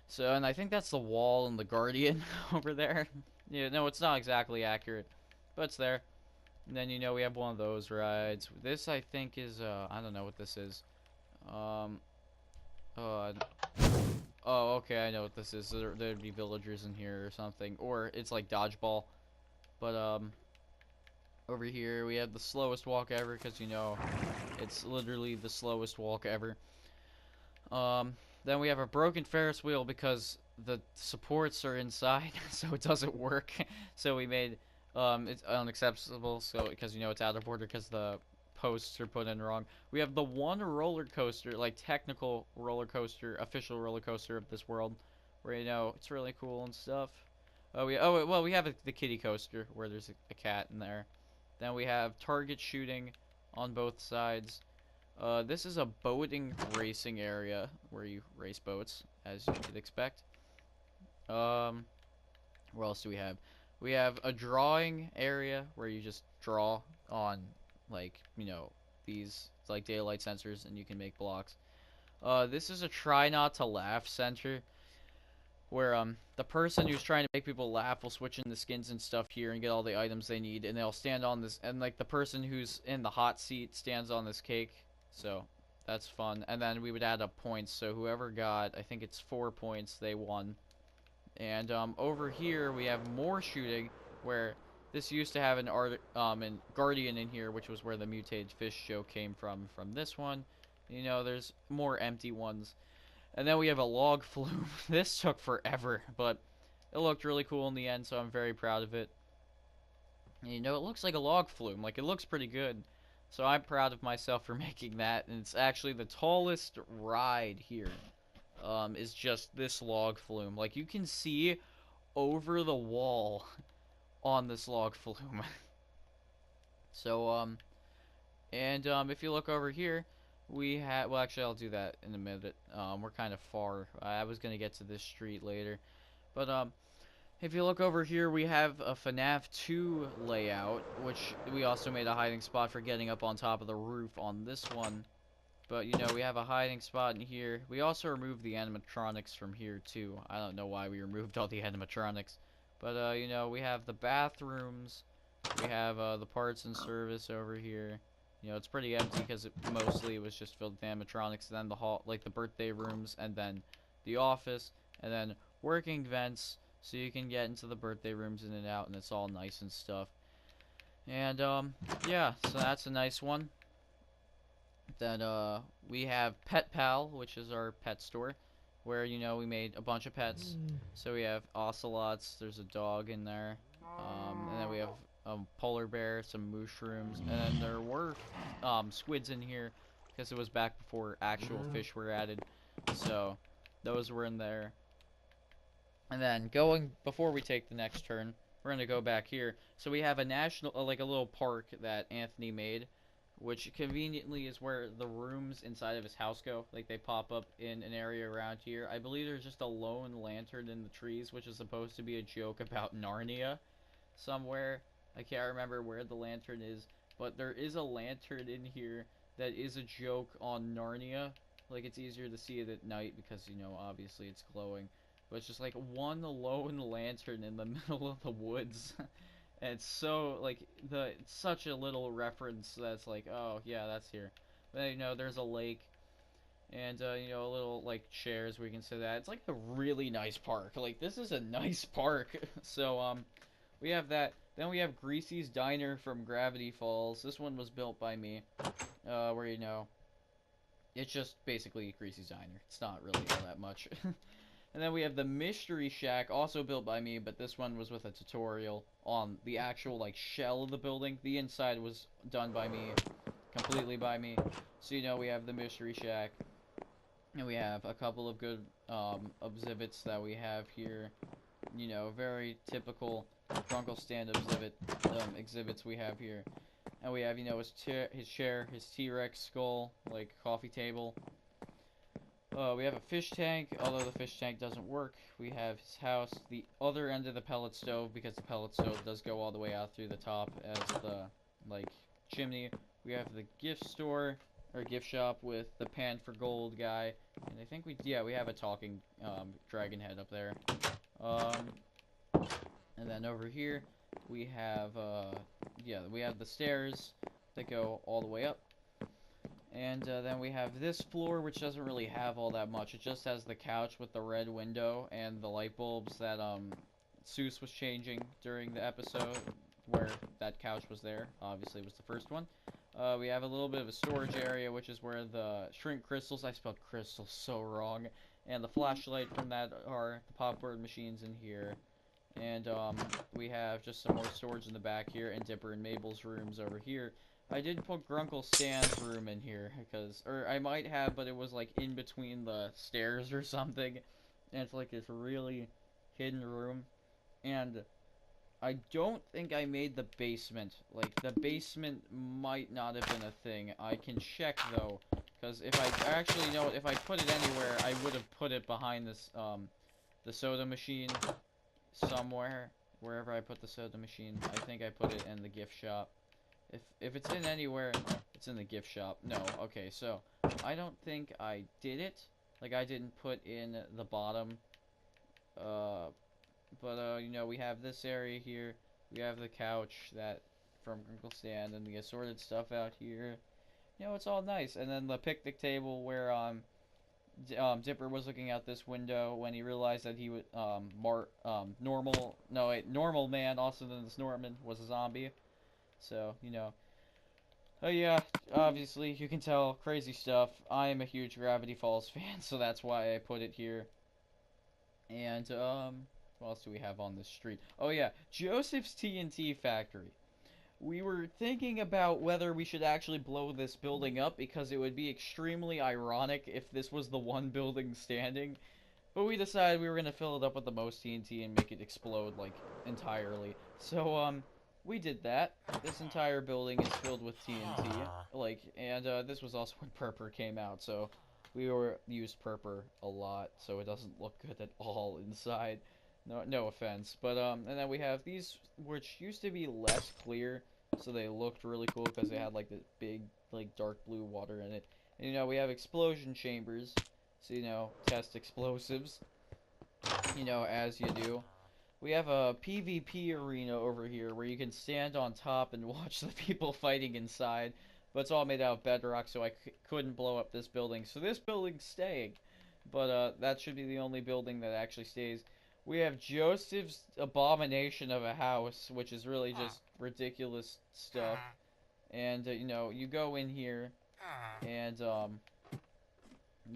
So, and I think that's the wall and the Guardian over there. Yeah, no, it's not exactly accurate, but it's there. And then, you know, we have one of those rides. This, I think, is, I don't know what this is. Uh, oh, okay, I know what this is. There'd be villagers in here or something. Or it's like dodgeball. But, over here we have the slowest walk ever, because, you know, it's literally the slowest walk ever. Then we have a broken Ferris wheel because the supports are inside, so it doesn't work. So we made, it's unacceptable, so, because, you know, it's out of order because the posts are put in wrong. We have the one roller coaster, like, technical roller coaster, official roller coaster of this world, where, you know, it's really cool and stuff. Well, we have the kiddie coaster, where there's a cat in there. Then we have target shooting on both sides. This is a boating racing area where you race boats, as you could expect. What else do we have? We have a drawing area where you just draw on, like, you know, these, like, daylight sensors, and you can make blocks. This is a try not to laugh center, where, the person who's trying to make people laugh will switch in the skins and stuff here and get all the items they need, and they'll stand on this, and, like, the person who's in the hot seat stands on this cake. So, that's fun. And then we would add up points, so whoever got, I think it's 4 points, they won. And, over here, we have more shooting, where this used to have an Guardian in here, which was where the mutated fish joke came from this one. You know, there's more empty ones. And then we have a log flume. This took forever, but it looked really cool in the end, so I'm very proud of it. And, you know, it looks like a log flume. Like, it looks pretty good. So I'm proud of myself for making that, and it's actually the tallest ride here, is just this log flume. Like, you can see over the wall on this log flume. So, if you look over here, we have, well, actually, I'll do that in a minute. We're kind of far. I was gonna get to this street later. But, if you look over here, we have a FNAF 2 layout, which we also made a hiding spot for getting up on top of the roof on this one. But, you know, we have a hiding spot in here. We also removed the animatronics from here, too. I don't know why we removed all the animatronics. But, you know, we have the bathrooms. We have, the parts and service over here. You know, it's pretty empty because it mostly was just filled with animatronics. And then the hall, like the birthday rooms, and then the office, and then working vents. So you can get into the birthday rooms in and out, and it's all nice and stuff. And, yeah, so that's a nice one. Then, we have Pet Pal, which is our pet store, where, you know, we made a bunch of pets. So we have ocelots, there's a dog in there, and then we have a polar bear, some mushrooms, and then there were, squids in here, because it was back before actual fish were added. So, those were in there. And then before we take the next turn, we're going to go back here. So we have a like a little park that Anthony made, which conveniently is where the rooms inside of his house go. Like, they pop up in an area around here. I believe there's just a lone lantern in the trees, which is supposed to be a joke about Narnia somewhere. I can't remember where the lantern is, but there is a lantern in here that is a joke on Narnia. Like, it's easier to see it at night because, you know, obviously it's glowing. But it's just like one lone lantern in the middle of the woods. And it's so, like, it's such a little reference that's like, oh, yeah, that's here. But, you know, there's a lake. And, you know, a little, like, chairs where you can sit at. It's like a really nice park. Like, this is a nice park. So, we have that. Then we have Greasy's Diner from Gravity Falls. This one was built by me. Where, you know, it's just basically Greasy's Diner. It's not really all that much. And then we have the Mystery Shack, also built by me, but this one was with a tutorial on the actual, like, shell of the building. The inside was done by me, completely by me. So, you know, we have the Mystery Shack. And we have a couple of good exhibits that we have here. You know, very typical Grunkle stand exhibits we have here. And we have, you know, his chair, his T-Rex skull, like coffee table. We have a fish tank, although the fish tank doesn't work. We have his house, the other end of the pellet stove, because the pellet stove does go all the way out through the top as the, like, chimney. We have the gift store, or gift shop with the pan for gold guy. And I think we have a talking dragon head up there. And then over here, we have, we have the stairs that go all the way up. And then we have this floor, which doesn't really have all that much. It just has the couch with the red window and the light bulbs that Seuss was changing during the episode where that couch was there. Obviously, it was the first one. We have a little bit of a storage area, which is where the shrink crystals, I spelled crystals so wrong, and the flashlight from that are the popcorn machines in here. And we have just some more storage in the back here, and Dipper and Mabel's rooms over here. I did put Grunkle Stan's room in here, or I might have, but it was like in between the stairs or something. And it's like this really hidden room. And I don't think I made the basement. Like, the basement might not have been a thing. I can check, though, because if actually, know if I put it anywhere, I would have put it behind this, the soda machine somewhere. Wherever I put the soda machine, I think I put it in the gift shop. If it's in anywhere, it's in the gift shop. No, okay, so I don't think I did it. Like, I didn't put in the bottom. You know, we have this area here. We have the couch that from Crinkle Stand and the assorted stuff out here. You know, it's all nice. And then the picnic table where Dipper was looking out this window when he realized that he would normal man, also known as Norman, was a zombie. So, you know. Oh yeah, obviously, you can tell, crazy stuff. I am a huge Gravity Falls fan, so that's why I put it here. And, what else do we have on this street? Oh yeah, Joseph's TNT Factory. We were thinking about whether we should actually blow this building up, because it would be extremely ironic if this was the one building standing. But we decided we were going to fill it up with the most TNT and make it explode, like, entirely. So, we did that. This entire building is filled with TNT. Like, and, this was also when Purpur came out, so we used Purpur a lot, so it doesn't look good at all inside. No offense. But, and then we have these, which used to be less clear, so they looked really cool because they had, like, the big, like, dark blue water in it. And, you know, we have explosion chambers. So, you know, test explosives, you know, as you do. We have a PvP arena over here where you can stand on top and watch the people fighting inside. But it's all made out of bedrock, so I couldn't blow up this building. So this building's staying. But that should be the only building that actually stays. We have Joseph's abomination of a house, which is really just ridiculous stuff. And, you know, you go in here, and,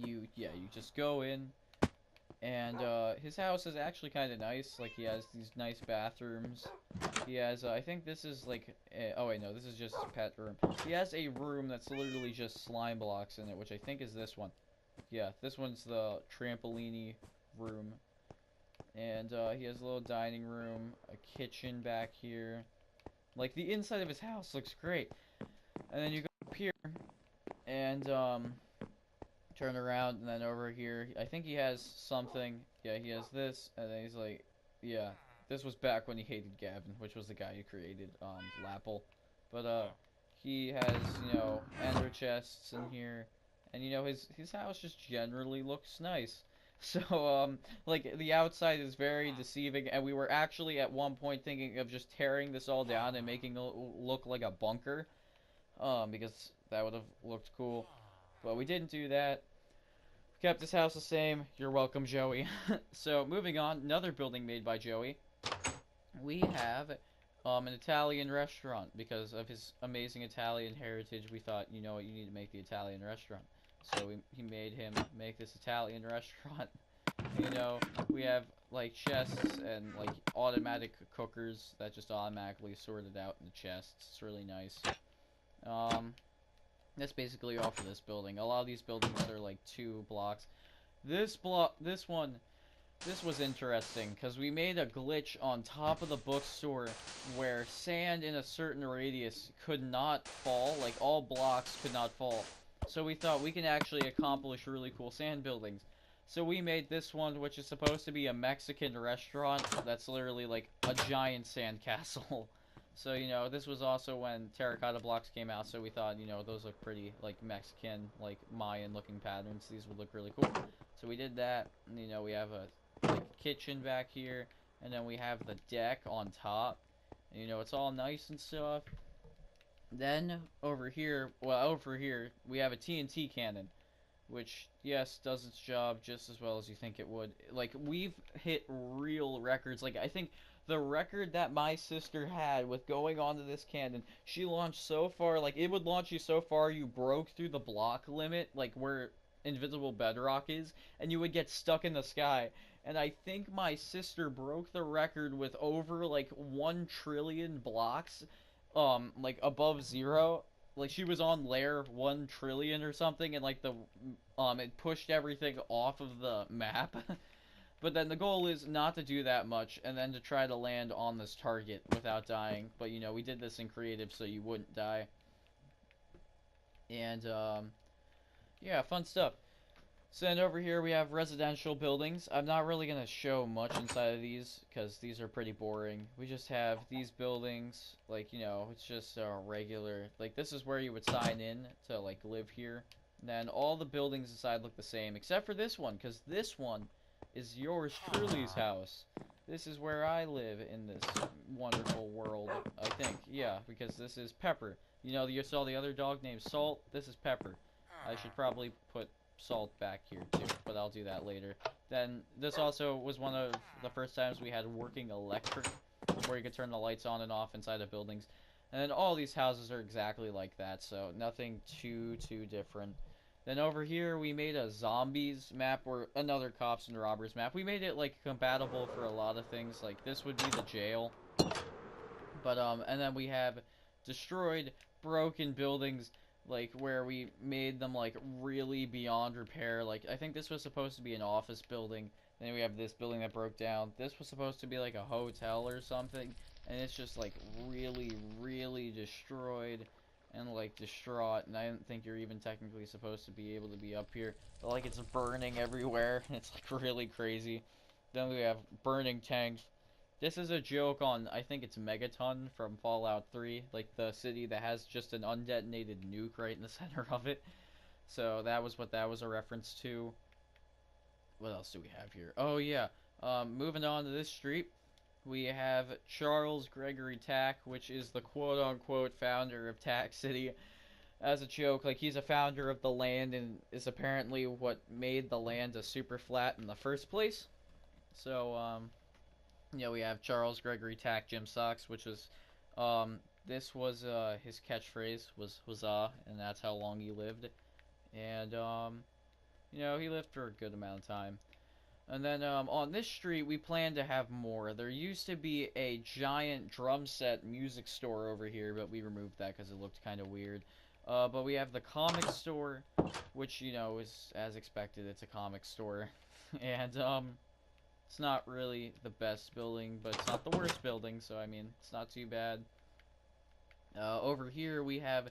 you just go in, and his house is actually kind of nice. Like, he has these nice bathrooms. He has I think this is like oh wait, no, this is just his pet room. He has a room that's literally just slime blocks in it, which I think is this one. Yeah, this one's the trampolini room. And he has a little dining room, a kitchen back here. Like, the inside of his house looks great. And then you go up here, and turn around, and then over here, I think he has something. Yeah, he has this, and then he's like, yeah, this was back when he hated Gavin, which was the guy who created Lapple. But he has, you know, ender chests in here, and you know, his house just generally looks nice. So like, the outside is very deceiving, and we were actually at one point thinking of just tearing this all down and making it look like a bunker, because that would have looked cool. But we didn't do that. Kept his house the same. You're welcome, Joey. So, moving on, another building made by Joey. We have an Italian restaurant. Because of his amazing Italian heritage, we thought, you know what, you need to make the Italian restaurant. So he made him make this Italian restaurant. You know, we have like chests and like automatic cookers that just automatically sort it out in the chests. It's really nice. Um, that's basically all for this building. A lot of these buildings are like 2 blocks. This was interesting because we made a glitch on top of the bookstore where sand in a certain radius could not fall, like all blocks could not fall. So we thought we can actually accomplish really cool sand buildings. So we made this one, which is supposed to be a Mexican restaurant that's literally like a giant sand castle. So, you know, this was also when terracotta blocks came out, so we thought, you know, those look pretty, like, Mexican, like, Mayan-looking patterns. These would look really cool. So we did that, and, you know, we have a, like, kitchen back here, and then we have the deck on top. And, you know, it's all nice and stuff. Then, over here, we have a TNT cannon, which, yes, does its job just as well as you think it would. Like, we've hit real records. Like, I think the record that my sister had with going onto this cannon, she launched so far, like, it would launch you so far you broke through the block limit, like, where invisible bedrock is, and you would get stuck in the sky. And I think my sister broke the record with over, like, 1 trillion blocks, like, above zero. Like, she was on layer 1 trillion or something, and like it pushed everything off of the map. But then the goal is not to do that much and then to try to land on this target without dying. But, you know, we did this in creative so you wouldn't die. And yeah, fun stuff. So then over here we have residential buildings. I'm not really going to show much inside of these because these are pretty boring. We just have these buildings, like, you know, it's just a regular, like, this is where you would sign in to, like, live here. And then all the buildings inside look the same, except for this one, because this one is yours truly's house. This is where I live in this wonderful world, I think. Yeah, because this is Pepper. You know, you saw the other dog named Salt? This is Pepper. I should probably put Salt back here too, but I'll do that later. Then this also was one of the first times we had working electric, where you could turn the lights on and off inside of buildings. And then all these houses are exactly like that, so nothing too different. Then over here we made a zombies map, or another cops and robbers map. We made it like compatible for a lot of things. Like this would be the jail. But and then we have destroyed, broken buildings, like where we made them like really beyond repair. Like I think this was supposed to be an office building. Then we have this building that broke down. This was supposed to be like a hotel or something, and it's just like really destroyed and like distraught. And I didn't think you're even technically supposed to be able to be up here. But like it's burning everywhere. It's like really crazy. Then we have burning tanks. This is a joke on, I think it's Megaton from Fallout 3, like the city that has just an undetonated nuke right in the center of it. So that was what that was a reference to. What else do we have here? Oh yeah, moving on to this street, we have Charles Gregory Tack, which is the quote-unquote founder of Tack City. As a joke, like he's a founder of the land and is apparently what made the land a super flat in the first place. So, you know, we have Charles Gregory Tack Jim Socks, which was, this was, his catchphrase was huzzah, and that's how long he lived. And, you know, he lived for a good amount of time. And then, on this street, we plan to have more. There used to be a giant drum set music store over here, but we removed that because it looked kind of weird. But we have the comic store, which, you know, is as expected, it's a comic store. And, it's not really the best building, but it's not the worst building, so I mean, it's not too bad. Over here we have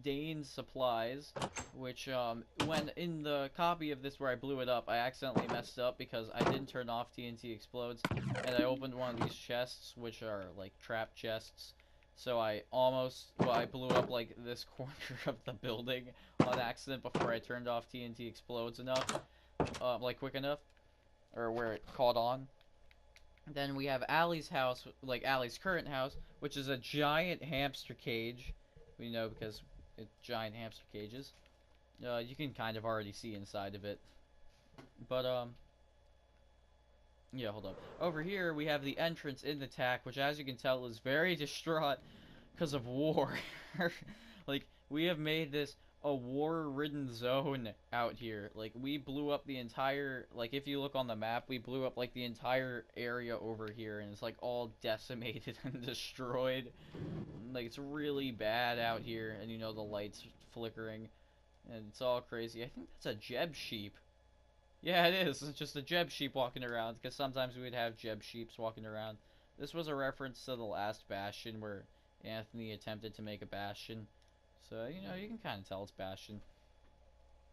Dane's Supplies, which, when in the copy of this where I blew it up, I accidentally messed up because I didn't turn off TNT Explodes, and I opened one of these chests, which are, like, trap chests. So I blew up, like, this corner of the building on accident before I turned off TNT Explodes enough, like, quick enough. Or where it caught on. Then we have Allie's house, like Allie's current house, which is a giant hamster cage. We know because it's giant hamster cages. You can kind of already see inside of it. But, yeah, hold up. Over here, we have the entrance in the Tack, which as you can tell is very distraught because of war. Like, we have made this a war-ridden zone out here. Like, we blew up the entire, like, if you look on the map, we blew up, like, the entire area over here, and it's, like, all decimated and destroyed. Like, it's really bad out here, and, you know, the lights flickering, and it's all crazy. I think that's a Jeb sheep. Yeah, it is. It's just a Jeb sheep walking around, because sometimes we would have Jeb sheeps walking around. This was a reference to the last Bastion, where Anthony attempted to make a Bastion. So, you know, you can kind of tell it's Bastion.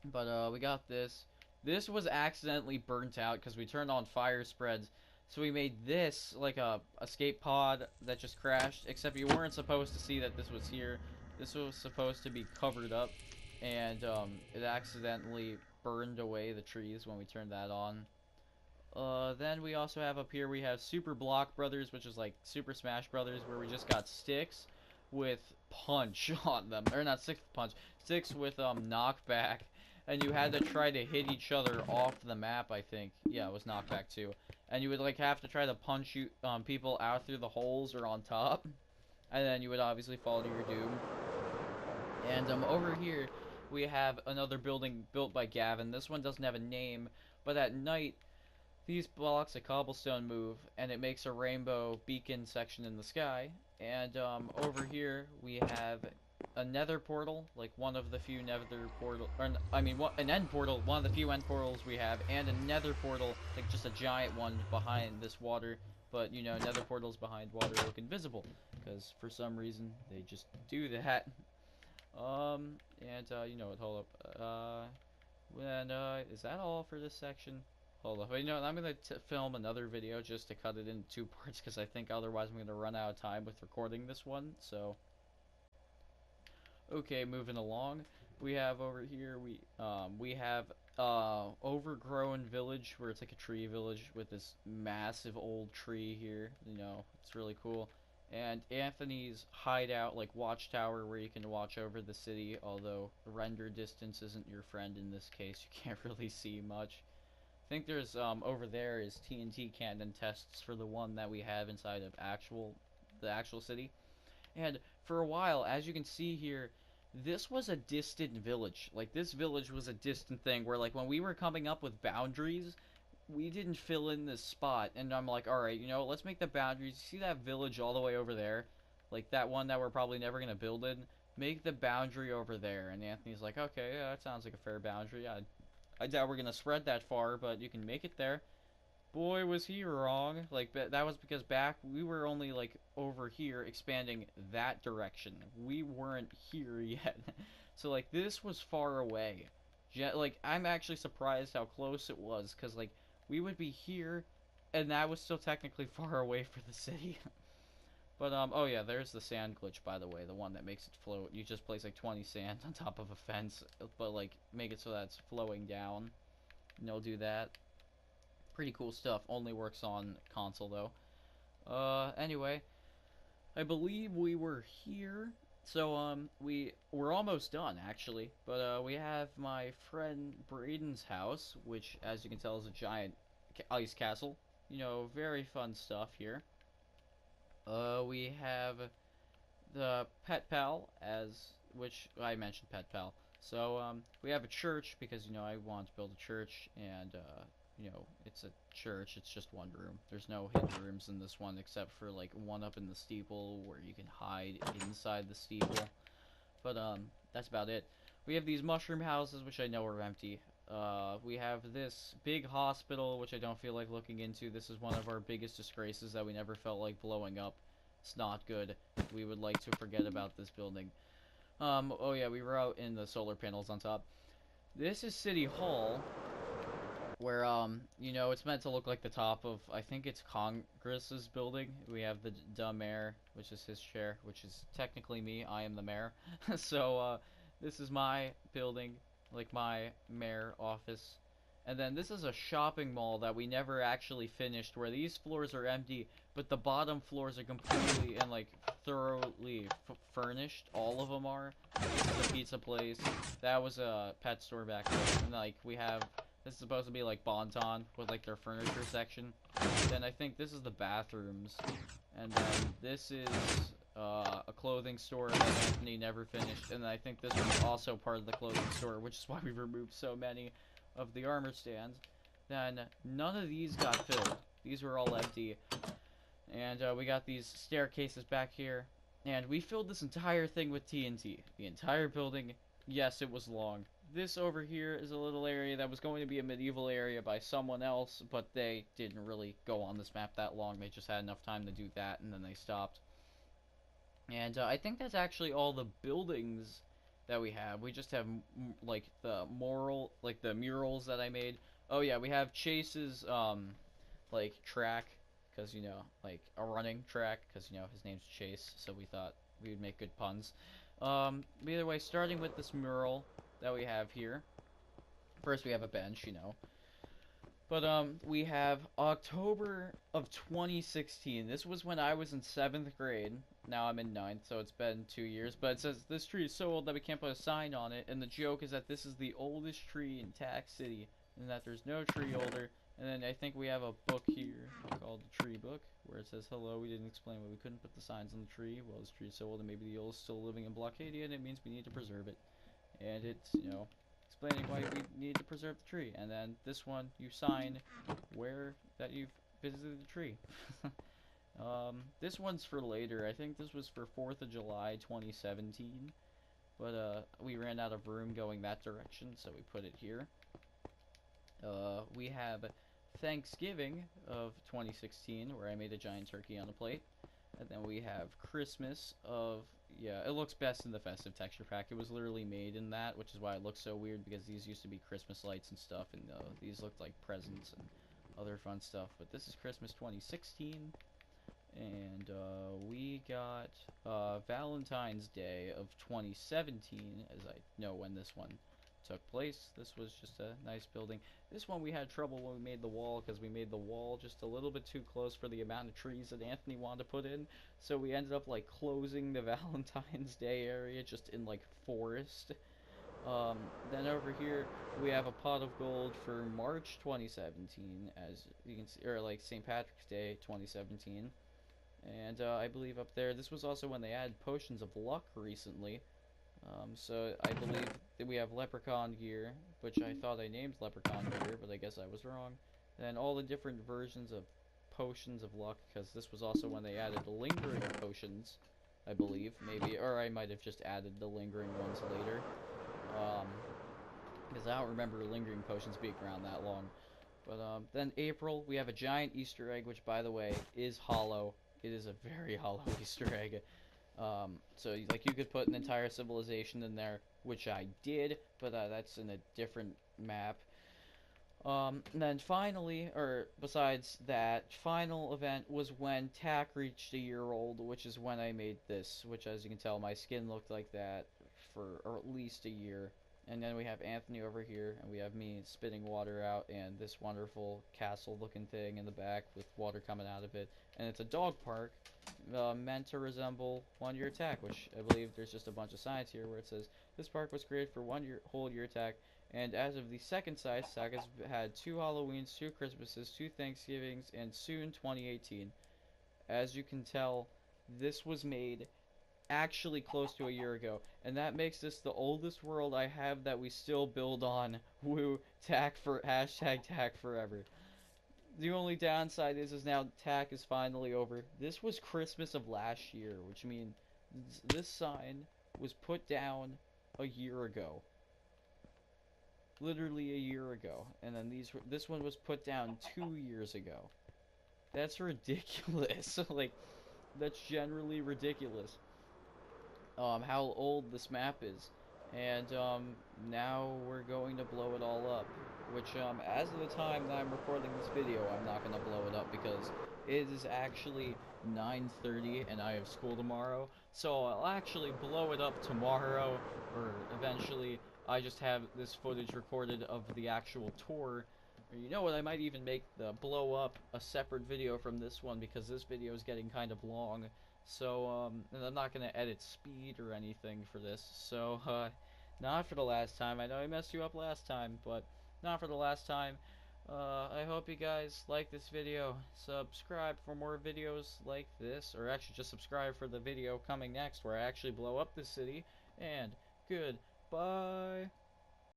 But, we got this. This was accidentally burnt out because we turned on fire spreads. So we made this like a escape pod that just crashed, except you weren't supposed to see that this was here. This was supposed to be covered up, and it accidentally burned away the trees when we turned that on. Then we also have up here, we have Super Block Brothers, which is like Super Smash Brothers, where we just got sticks with punch on them. Or not sticks with punch, sticks with knockback. And you had to try to hit each other off the map, I think. Yeah, it was knockback too. And you would like have to try to punch people out through the holes or on top. And then you would obviously fall to your doom. And over here, we have another building built by Gavin. This one doesn't have a name, but at night, these blocks of cobblestone move, and it makes a rainbow beacon section in the sky. And over here, we have a nether portal, like one of the few nether portal, or I mean, an end portal, one of the few end portals we have, and a nether portal, like just a giant one behind this water. But you know, nether portals behind water look invisible, because for some reason they just do that. You know what? Hold up. Is that all for this section? Hold up. You know, I'm gonna film another video just to cut it into 2 parts, because I think otherwise I'm gonna run out of time with recording this one. So, okay, moving along. We have over here. We have overgrown village, where it's like a tree village with this massive old tree here. You know, it's really cool. And Anthony's hideout, like watchtower, where you can watch over the city, although render distance isn't your friend in this case. You can't really see much. I think there's, over there is TNT cannon tests for the one that we have inside of the actual city. And for a while, as you can see here, this was a distant village. Like, this village was a distant thing, where, like, when we were coming up with boundaries, we didn't fill in this spot, and I'm like, alright, you know, let's make the boundaries. See that village all the way over there? Like, that one that we're probably never gonna build in? Make the boundary over there. And Anthony's like, okay, yeah, that sounds like a fair boundary. I doubt we're gonna spread that far, but you can make it there. Boy, was he wrong. Like, that was because back, we were only, like, over here expanding that direction. We weren't here yet. So, like, this was far away. Like, I'm actually surprised how close it was, because, like, we would be here, and that was still technically far away for the city. But, oh yeah, there's the sand glitch, by the way, the one that makes it float. You just place, like, 20 sand on top of a fence, but, like, make it so that it's flowing down. And they'll do that. Pretty cool stuff. Only works on console, though. Anyway, I believe we were here. So, we're almost done, actually. But, we have my friend Braden's house, which, as you can tell, is a giant ice castle. You know, very fun stuff here. We have the Pet Pal, which I mentioned Pet Pal. So, we have a church, because, you know, I want to build a church, and, you know, it's a church, it's just one room. There's no hidden rooms in this one, except for, like, one up in the steeple, where you can hide inside the steeple. But, that's about it. We have these mushroom houses, which I know are empty. We have this big hospital, which I don't feel like looking into. This is one of our biggest disgraces that we never felt like blowing up. It's not good. We would like to forget about this building. Oh yeah, we were out in the solar panels on top. This is City Hall, where, you know, it's meant to look like the top of, I think it's Congress's building. We have the mayor, which is his chair, which is technically me. I am the mayor. So, this is my building, like my mayor office. And then this is a shopping mall that we never actually finished, where these floors are empty, but the bottom floors are completely and, like, thoroughly furnished. All of them are. This is a pizza place. That was a pet store back there. And, like, we have... This is supposed to be like Bonton with like their furniture section. Then I think this is the bathrooms, and then this is a clothing store that Anthony never finished, and I think this was also part of the clothing store, which is why we removed so many of the armor stands. Then none of these got filled. These were all empty. And we got these staircases back here. And we filled this entire thing with TNT. The entire building. Yes, it was long. This over here is a little area that was going to be a medieval area by someone else, but they didn't really go on this map that long. They just had enough time to do that, and then they stopped. And I think that's actually all the buildings that we have. We just have, like, the murals that I made. Oh, yeah, we have Chase's, like, track, because, you know, like, a running track, because, you know, his name's Chase, so we thought we would make good puns. But either way, starting with this mural that we have here. First, we have a bench, you know. But, we have October of 2016. This was when I was in 7th grade. Now I'm in 9th, so it's been 2 years. But it says, this tree is so old that we can't put a sign on it. And the joke is that this is the oldest tree in Tack City. And that there's no tree older. And then I think we have a book here called the Tree Book, where it says, hello, we didn't explain why we couldn't put the signs on the tree. Well, this tree is so old and maybe the old is still living in Blockadia, and it means we need to preserve it. And it's, you know, explaining why we need to preserve the tree. And then this one, you sign where that you've visited the tree. This one's for later. I think this was for 4th of July 2017. But we ran out of room going that direction, so we put it here. We have Thanksgiving of 2016, where I made a giant turkey on a plate. And then we have Christmas of, yeah, it looks best in the festive texture pack. It was literally made in that, which is why it looks so weird, because these used to be Christmas lights and stuff, and these looked like presents and other fun stuff. But this is Christmas 2016, and we got Valentine's Day of 2017, as I know when this one took place. This was just a nice building. This one we had trouble when we made the wall, because we made the wall just a little bit too close for the amount of trees that Anthony wanted to put in, so we ended up like closing the Valentine's Day area just in like forest. Then over here we have a pot of gold for March 2017, as you can see, or like St. Patrick's Day 2017. And I believe up there, this was also when they added potions of luck recently. So I believe that we have leprechaun gear, which I thought I named leprechaun gear, but I guess I was wrong. And then all the different versions of potions of luck, because this was also when they added the lingering potions, I believe, maybe, or I might have just added the lingering ones later. Because I don't remember lingering potions being around that long. But then April, we have a giant Easter egg, which, by the way, is hollow. It is a very hollow Easter egg. So like you could put an entire civilization in there, which I did, but that's in a different map. And then finally, or besides that, final event was when Tack reached a year old, which is when I made this, which, as you can tell, my skin looked like that for at least a year. And then we have Anthony over here, and we have me spitting water out, and this wonderful castle-looking thing in the back with water coming out of it. And it's a dog park, meant to resemble One Year Attack, which I believe there's just a bunch of signs here where it says, this park was created for whole year attack, and as of the second site, Sack has had 2 Halloweens, 2 Christmases, 2 Thanksgivings, and soon 2018. As you can tell, this was made actually close to a year ago, and that makes this the oldest world I have that we still build on. Woo, Tack for hashtag Tack forever. The only downside is now Tack is finally over. This was Christmas of last year, which means this sign was put down a year ago. Literally a year ago. And then this one was put down 2 years ago. That's ridiculous. Like, that's generally ridiculous. How old this map is. And now we're going to blow it all up. Which, as of the time that I'm recording this video, I'm not going to blow it up because it is actually 9:30 and I have school tomorrow. So I'll actually blow it up tomorrow, or eventually. I just have this footage recorded of the actual tour. Or you know what, I might even make the blow up a separate video from this one, because this video is getting kind of long. So, and I'm not going to edit speed or anything for this. So, not for the last time. I know I messed you up last time, but not for the last time. I hope hope you guys like this video. Subscribe for more videos like this, or actually just subscribe for the video coming next where I actually blow up the city. And goodbye.